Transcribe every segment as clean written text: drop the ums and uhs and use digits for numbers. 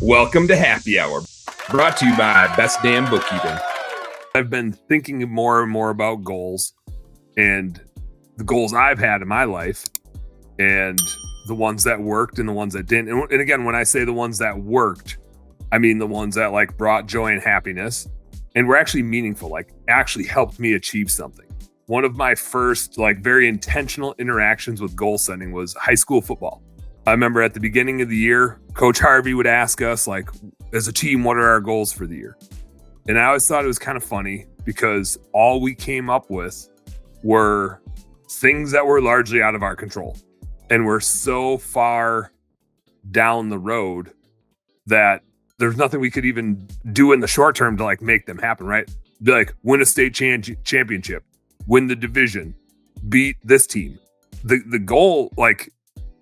Welcome to Happy Hour, brought to you by Best Damn Bookkeeping. I've been thinking more and more about goals and the goals I've had in my life and the ones that worked and the ones that didn't. And again, when I say the ones that worked, I mean the ones that like brought joy and happiness and were actually meaningful, like actually helped me achieve something. One of my first like very intentional interactions with goal setting was high school football. I remember at the beginning of the year, Coach Harvey would ask us, like, as a team, what are our goals for the year? And I always thought it was kind of funny because all we came up with were things that were largely out of our control. And we're so far down the road that there's nothing we could even do in the short term to like make them happen, right? Be like, win a state championship, win the division, beat this team. The goal, like,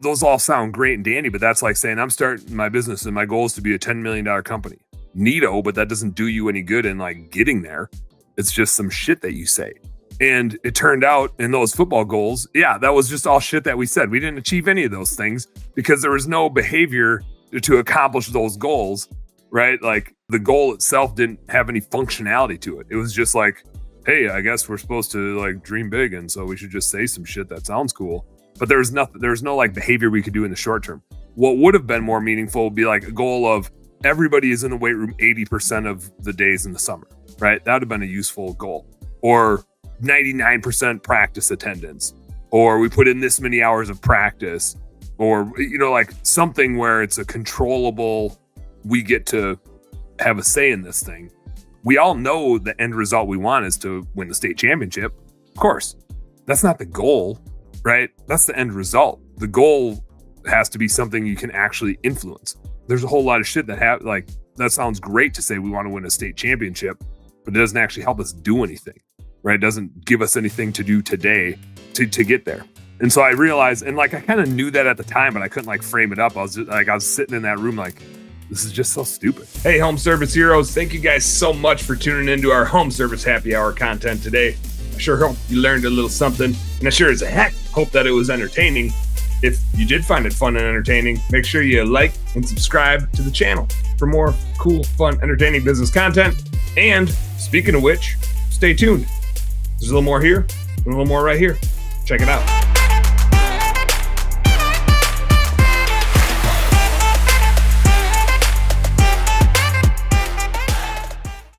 those all sound great and dandy, but that's like saying I'm starting my business and my goal is to be a $10 million company. Neato, but that doesn't do you any good in like getting there. It's just some shit that you say. And it turned out in those football goals, yeah, that was just all shit that we said. We didn't achieve any of those things because there was no behavior to accomplish those goals, right? Like the goal itself didn't have any functionality to it. It was just like, hey, I guess we're supposed to like dream big. And so we should just say some shit that sounds cool. But there's no like behavior we could do in the short term. What would have been more meaningful would be like a goal of everybody is in the weight room 80% of the days in the summer, right? That would have been a useful goal. Or 99% practice attendance, or we put in this many hours of practice, or, you know, like something where it's a controllable, we get to have a say in this thing. We all know the end result we want is to win the state championship. Of course, that's not the goal. Right? That's the end result. The goal has to be something you can actually influence. There's a whole lot of shit that that sounds great to say we want to win a state championship, but it doesn't actually help us do anything, right? It doesn't give us anything to do today to get there. And so I realized, and like I kind of knew that at the time, but I couldn't like frame it up. I was sitting in that room like, this is just so stupid. Hey, home service heroes, thank you guys so much for tuning into our home service happy hour content today. I sure hope you learned a little something, and I sure as heck hope that it was entertaining. If you did find it fun and entertaining, make sure you like and subscribe to the channel for more cool, fun, entertaining business content. And speaking of which, stay tuned. There's a little more here and a little more right here. Check it out.